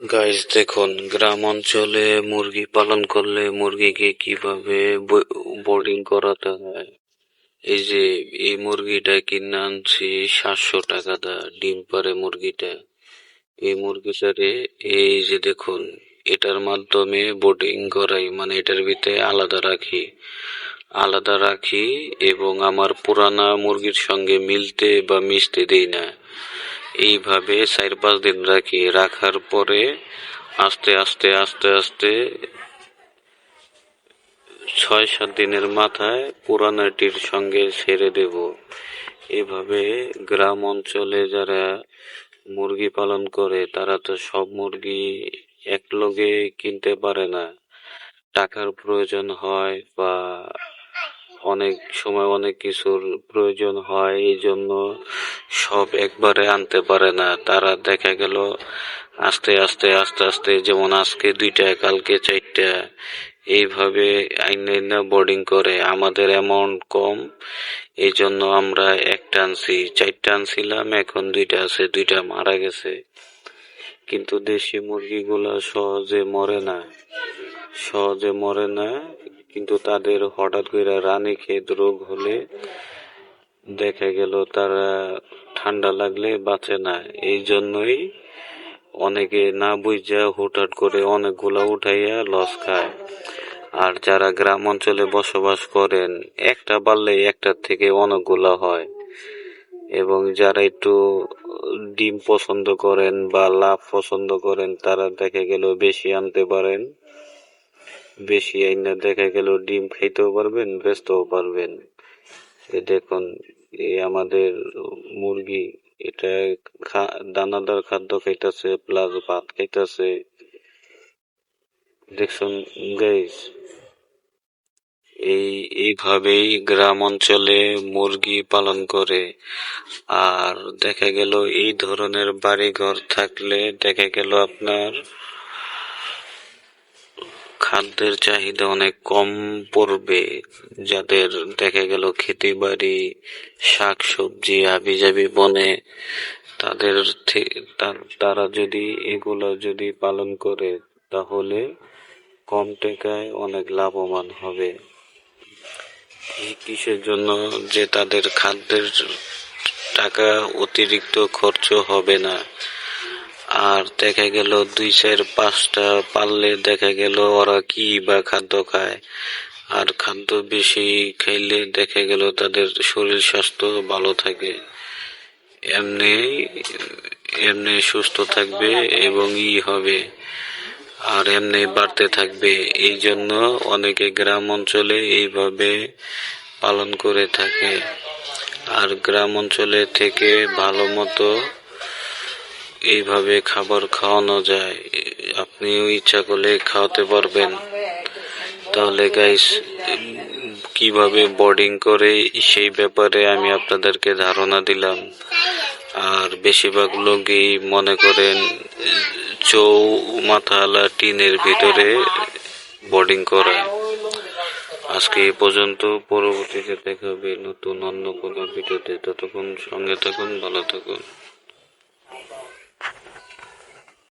Guys দেখুন, গ্রাম অঞ্চলে মুরগি পালন করলে মুরগিকে কিভাবে বোর্ডিং করাতে হয়। এই যে এই মুরগিটা কিনে আনছি 700 টাকা দা, ডিম পারে মুরগিটা। এই মুরগিটারে এই যে দেখুন, এটার মাধ্যমে বোর্ডিং করাই, মানে এটার ভিতরে আলাদা রাখি এবং আমার পুরানা মুরগির সঙ্গে মিলতে বা মিশতে দেই না। এইভাবে 4-5 দিন রাখি, রাখার পরে আস্তে আস্তে 6-7 দিনের মাথায় পুরানাটির সঙ্গে ছেড়ে দেব। এভাবে গ্রাম অঞ্চলে যারা মুরগি পালন করে তারা তো সব মুরগি একলগে কিনতে পারে না, টাকার প্রয়োজন হয় বা অনেক সময় অনেক কিছুর প্রয়োজন হয়, এই জন্য সব একবারে আনতে পারে না। তারা দেখা গেল আস্তে আস্তে যেমন আজকে 2টা কালকে 4টা এইভাবে আইনা বোর্ডিং করে। আমাদের অ্যামাউন্ট কম, এই জন্য আমরা 1টা আনছি, 4টা আনছিলাম, এখন 2টা আছে, 2টা মারা গেছে। কিন্তু দেশি মুরগিগুলা সহজে মরে না, কিন্তু তাদের হঠাৎ করে রানীক্ষেত রোগ হলে দেখা গেল তারা ঠান্ডা লাগলে বাঁচে না। এই জন্যই অনেকে না বুঝা হুটহাট করে অনেকগুলা উঠাইয়া লস খায়। আর যারা গ্রাম অঞ্চলে বসবাস করেন, একটা পারলে একটার থেকে অনেকগুলা হয়। এবং যারা একটু ডিম পছন্দ করেন বা লাভ পছন্দ করেন, তারা দেখা গেল বেশি আনতে পারেন। বেশি আইনা দেখা গেল ডিম খাইতেও পারবেন, বেচতেও পারবেন। এই দেখুন, এই আমাদের মুরগি, এটা দানাদার খাদ্য খাইতেছে প্লাস ভাত খাইতেছে। দেখুন গাইস, এইভাবেই গ্রাম অঞ্চলে মুরগি পালন করে। আর দেখা গেল এই ধরনের বাড়ি ঘর থাকলে দেখা গেল আপনার খাদ্যের চাহিদা অনেক কম পড়বে। যাদের দেখা গেল খেতে বাড়ি, শাক সবজি হাবিজাবি বনে, তারা যদি এগুলো যদি পালন করে তাহলে কম টাকায় অনেক লাভবান হবে। কিসের জন্য? যে তাদের খাদ্যের টাকা অতিরিক্ত খরচ হবে না। আর দেখা গেল 2-4-5টা পাললে দেখা গেল ওরা কি বা খাদ্য খায়, আর খাদ্য বেশি খাইলে দেখা গেল তাদের শরীর স্বাস্থ্য ভালো থাকে, এমনি সুস্থ থাকবে এবং হবে, আর এমনি বাড়তে থাকবে। এই জন্য অনেকে গ্রাম অঞ্চলে এইভাবে পালন করে থাকে। আর গ্রাম অঞ্চলে থেকে ভালো মতো এইভাবে খাবার খাওয়ানো যায়, আপনিও ইচ্ছা করলে খাওয়াতে পারবেন। তাহলে গাইস, কিভাবে বোর্ডিং করে সেই ব্যাপারে আমি আপনাদেরকে ধারণা দিলাম। আর বেশিরভাগ লোকই মনে করেন চৌমাথাওয়ালা টিনের ভিতরে বোর্ডিং করা। আজকে এই পর্যন্ত, পরবর্তীতে দেখা হবে নতুন অন্য কোনো ভিডিওতে। ততক্ষণ সঙ্গে থাকুন, ভালো থাকুন।